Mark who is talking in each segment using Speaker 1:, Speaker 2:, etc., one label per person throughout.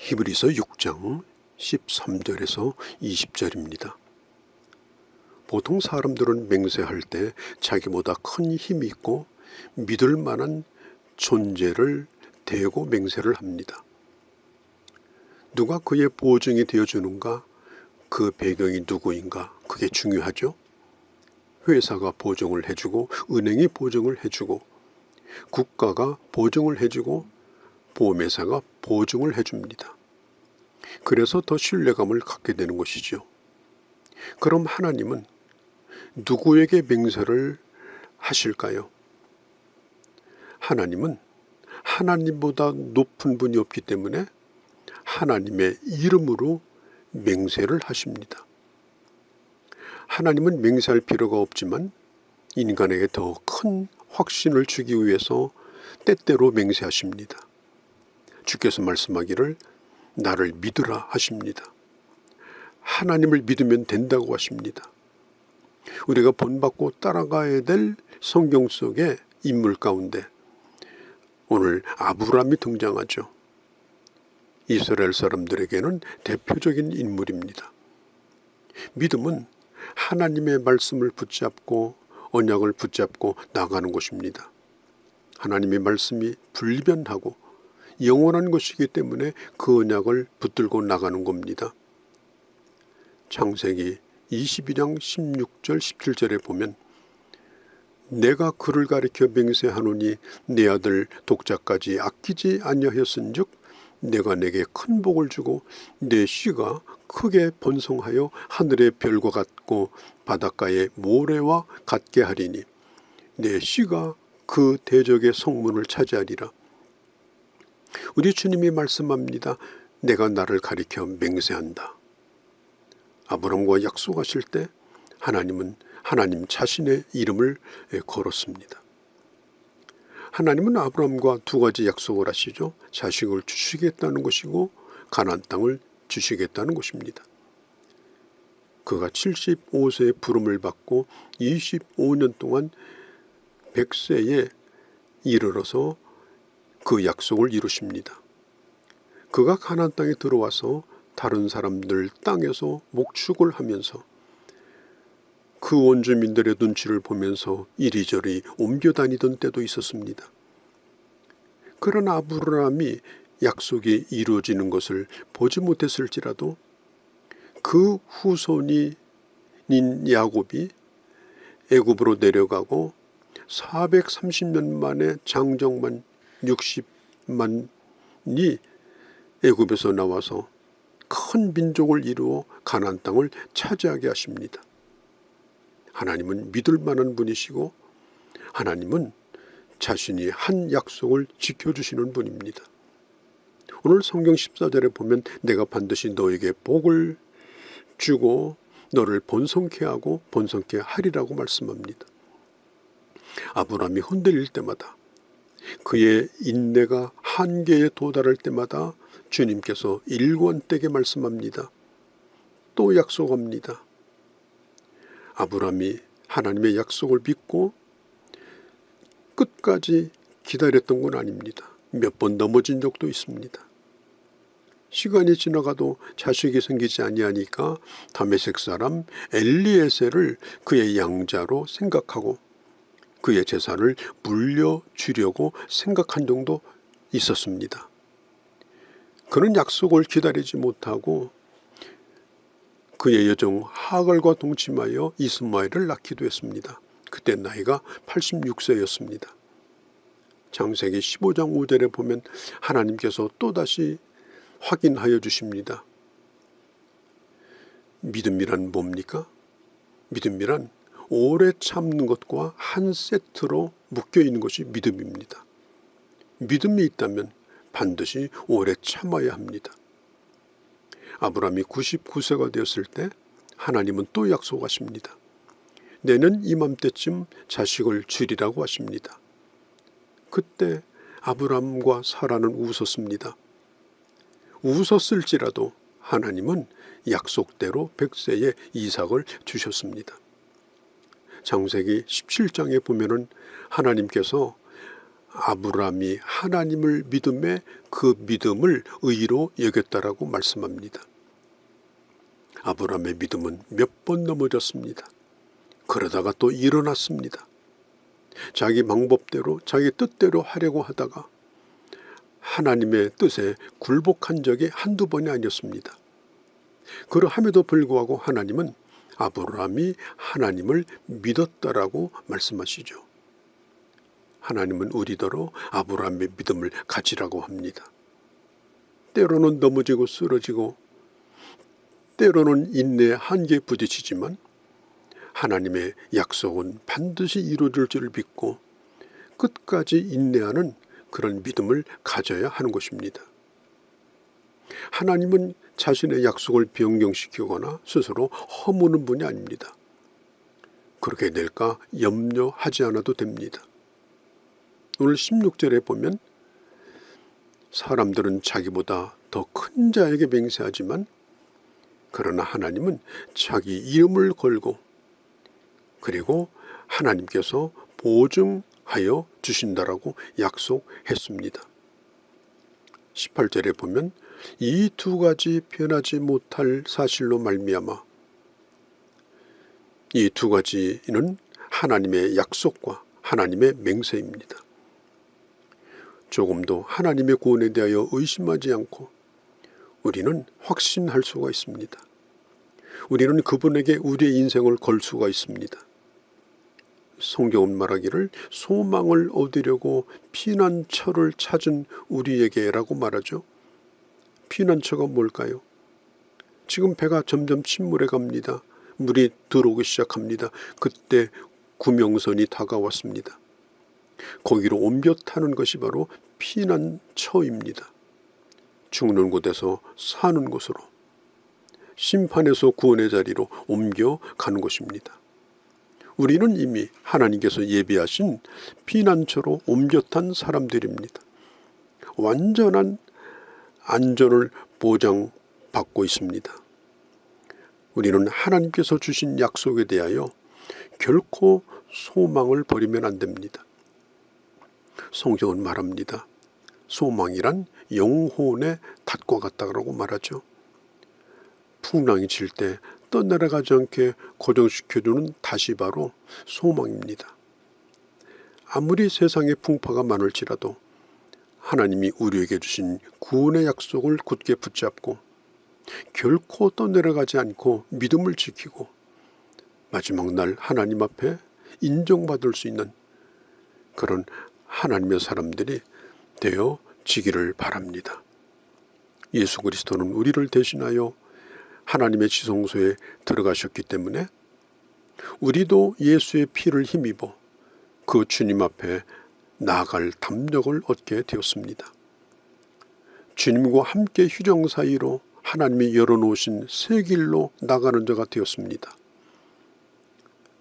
Speaker 1: 히브리서 6장 13절에서 20절입니다. 보통 사람들은 맹세할 때 자기보다 큰 힘이 있고 믿을 만한 존재를 대고 맹세를 합니다. 누가 그의 보증이 되어주는가, 그 배경이 누구인가, 그게 중요하죠. 회사가 보증을 해주고 은행이 보증을 해주고 국가가 보증을 해주고 보험회사가 보증을 해줍니다. 그래서 더 신뢰감을 갖게 되는 것이죠. 그럼 하나님은 누구에게 맹세를 하실까요? 하나님은 하나님보다 높은 분이 없기 때문에 하나님의 이름으로 맹세를 하십니다. 하나님은 맹세할 필요가 없지만 인간에게 더 큰 확신을 주기 위해서 때때로 맹세하십니다. 주께서 말씀하기를 나를 믿으라 하십니다. 하나님을 믿으면 된다고 하십니다. 우리가 본받고 따라가야 될 성경 속의 인물 가운데 오늘 아브라함이 등장하죠. 이스라엘 사람들에게는 대표적인 인물입니다. 믿음은 하나님의 말씀을 붙잡고 언약을 붙잡고 나가는 것입니다. 하나님의 말씀이 불변하고 영원한 것이기 때문에 그 언약을 붙들고 나가는 겁니다. 창세기 22장 16절 17절에 보면 내가 그를 가리켜 맹세하노니 내 아들 독자까지 아끼지 아니하였은즉 내가 내게 큰 복을 주고 내 씨가 크게 번성하여 하늘의 별과 같고 바닷가의 모래와 같게 하리니 내 씨가 그 대적의 성문을 차지하리라. 우리 주님이 말씀합니다. 내가 나를 가리켜 맹세한다. 아브라함과 약속하실 때 하나님은 하나님 자신의 이름을 걸었습니다. 하나님은 아브라함과 두 가지 약속을 하시죠. 자식을 주시겠다는 것이고 가나안 땅을 주시겠다는 것입니다. 그가 75세의 부름을 받고 25년 동안 100세에 이르러서 그 약속을 이루십니다. 그가 가나안 땅에 들어와서 다른 사람들 땅에서 목축을 하면서 그 원주민들의 눈치를 보면서 이리저리 옮겨 다니던 때도 있었습니다. 그러나 아브라함이 약속이 이루어지는 것을 보지 못했을지라도 그 후손인 야곱이 애굽으로 내려가고 430년 만에 장정만 60만이 애굽에서 나와서 큰 민족을 이루어 가나안 땅을 차지하게 하십니다. 하나님은 믿을 만한 분이시고 하나님은 자신이 한 약속을 지켜주시는 분입니다. 오늘 성경 14절에 보면 내가 반드시 너에게 복을 주고 너를 번성케 하고 번성케 하리라고 말씀합니다. 아브라함이 흔들릴 때마다 그의 인내가 한계에 도달할 때마다 주님께서 일관되게 말씀합니다. 또 약속합니다. 아브라함이 하나님의 약속을 믿고 끝까지 기다렸던 건 아닙니다. 몇 번 넘어진 적도 있습니다. 시간이 지나가도 자식이 생기지 아니하니까 다메섹 사람 엘리에셀을 그의 양자로 생각하고 그의 재산을 물려주려고 생각한 정도 있었습니다. 그는 약속을 기다리지 못하고 그의 여종 하갈과 동침하여 이스마엘을 낳기도 했습니다. 그때 나이가 86세였습니다. 창세기 15장 5절에 보면 하나님께서 또다시 확인하여 주십니다. 믿음이란 뭡니까? 믿음이란 오래 참는 것과 한 세트로 묶여있는 것이 믿음입니다. 믿음이 있다면 반드시 오래 참아야 합니다. 아브라함이 99세가 되었을 때 하나님은 또 약속하십니다. 내년 이맘때쯤 자식을 주리라고 하십니다. 그때 아브라함과 사라는 웃었습니다. 웃었을지라도 하나님은 약속대로 100세에 이삭을 주셨습니다. 창세기 17장에 보면은 하나님께서 아브라함이 하나님을 믿음에 그 믿음을 의로 여겼다라고 말씀합니다. 아브라함의 믿음은 몇 번 넘어졌습니다. 그러다가 또 일어났습니다. 자기 방법대로 자기 뜻대로 하려고 하다가 하나님의 뜻에 굴복한 적이 한두 번이 아니었습니다. 그러함에도 불구하고 하나님은 아브라함이 하나님을 믿었다라고 말씀하시죠. 하나님은 우리더러 아브라함의 믿음을 가지라고 합니다. 때로는 넘어지고 쓰러지고 때로는 인내의 한계에 부딪히지만 하나님의 약속은 반드시 이루어질 줄 믿고 끝까지 인내하는 그런 믿음을 가져야 하는 것입니다. 하나님은 자신의 약속을 변경시키거나 스스로 허무는 분이 아닙니다. 그렇게 될까 염려하지 않아도 됩니다. 오늘 16절에 보면 사람들은 자기보다 더 큰 자에게 맹세하지만 그러나 하나님은 자기 이름을 걸고 그리고 하나님께서 보증하여 주신다라고 약속했습니다. 18절에 보면 이 두 가지 변하지 못할 사실로 말미암아 이 두 가지는 하나님의 약속과 하나님의 맹세입니다. 조금도 하나님의 구원에 대하여 의심하지 않고 우리는 확신할 수가 있습니다. 우리는 그분에게 우리의 인생을 걸 수가 있습니다. 성경은 말하기를 소망을 얻으려고 피난처를 찾은 우리에게라고 말하죠. 피난처가 뭘까요? 지금 배가 점점 침몰해 갑니다. 물이 들어오기 시작합니다. 그때 구명선이 다가왔습니다. 거기로 옮겨 타는 것이 바로 피난처입니다. 죽는 곳에서 사는 곳으로, 심판에서 구원의 자리로 옮겨가는 것입니다. 우리는 이미 하나님께서 예비하신 피난처로 옮겨 탄 사람들입니다. 완전한 안전을 보장받고 있습니다. 우리는 하나님께서 주신 약속에 대하여 결코 소망을 버리면 안 됩니다. 성경은 말합니다. 소망이란 영혼의 닷과 같다고 말하죠. 풍랑이 칠 때 떠내려가지 않게 고정시켜주는 닷이 바로 소망입니다. 아무리 세상에 풍파가 많을지라도 하나님이 우리에게 주신 구원의 약속을 굳게 붙잡고 결코 떠내려가지 않고 믿음을 지키고 마지막 날 하나님 앞에 인정받을 수 있는 그런 하나님의 사람들이 되어지기를 바랍니다. 예수 그리스도는 우리를 대신하여 하나님의 지성소에 들어가셨기 때문에 우리도 예수의 피를 힘입어 그 주님 앞에 나아갈 담력을 얻게 되었습니다. 주님과 함께 휴정 사이로 하나님이 열어놓으신 새 길로 나가는 자가 되었습니다.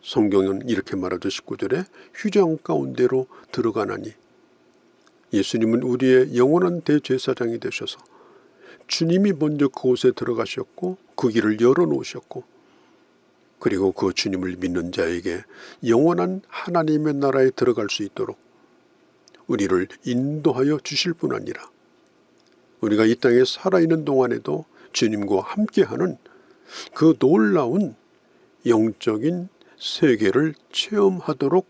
Speaker 1: 성경은 이렇게 말하죠. 19절에 휴정 가운데로 들어가나니 예수님은 우리의 영원한 대제사장이 되셔서 주님이 먼저 그곳에 들어가셨고 그 길을 열어놓으셨고 그리고 그 주님을 믿는 자에게 영원한 하나님의 나라에 들어갈 수 있도록 우리를 인도하여 주실 뿐 아니라 우리가 이 땅에 살아있는 동안에도 주님과 함께하는 그 놀라운 영적인 세계를 체험하도록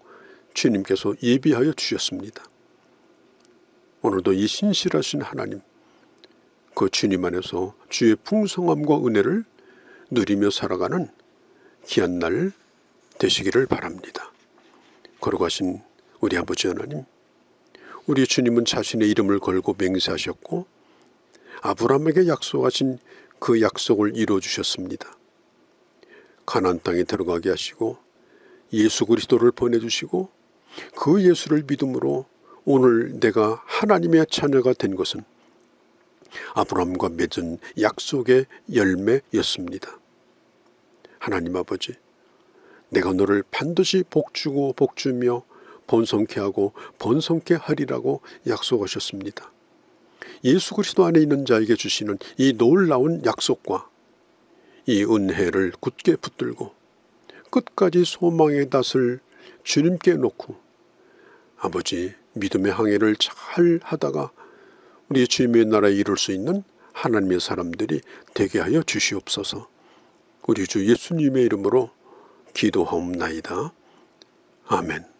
Speaker 1: 주님께서 예비하여 주셨습니다. 오늘도 이 신실하신 하나님, 그 주님 안에서 주의 풍성함과 은혜를 누리며 살아가는 귀한 날 되시기를 바랍니다. 걸어가신 우리 아버지 하나님, 우리 주님은 자신의 이름을 걸고 맹세하셨고 아브라함에게 약속하신 그 약속을 이루어주셨습니다. 가나안 땅에 들어가게 하시고 예수 그리스도를 보내주시고 그 예수를 믿음으로 오늘 내가 하나님의 자녀가 된 것은 아브라함과 맺은 약속의 열매였습니다. 하나님 아버지, 내가 너를 반드시 복주고 복주며 번성케 하고 번성케 하리라고 약속하셨습니다. 예수 그리스도 안에 있는 자에게 주시는 이 놀라운 약속과 이 은혜를 굳게 붙들고 끝까지 소망의 닷을 주님께 놓고 아버지 믿음의 항해를 잘 하다가 우리 주님의 나라에 이룰 수 있는 하나님의 사람들이 되게 하여 주시옵소서. 우리 주 예수님의 이름으로 기도하옵나이다. 아멘.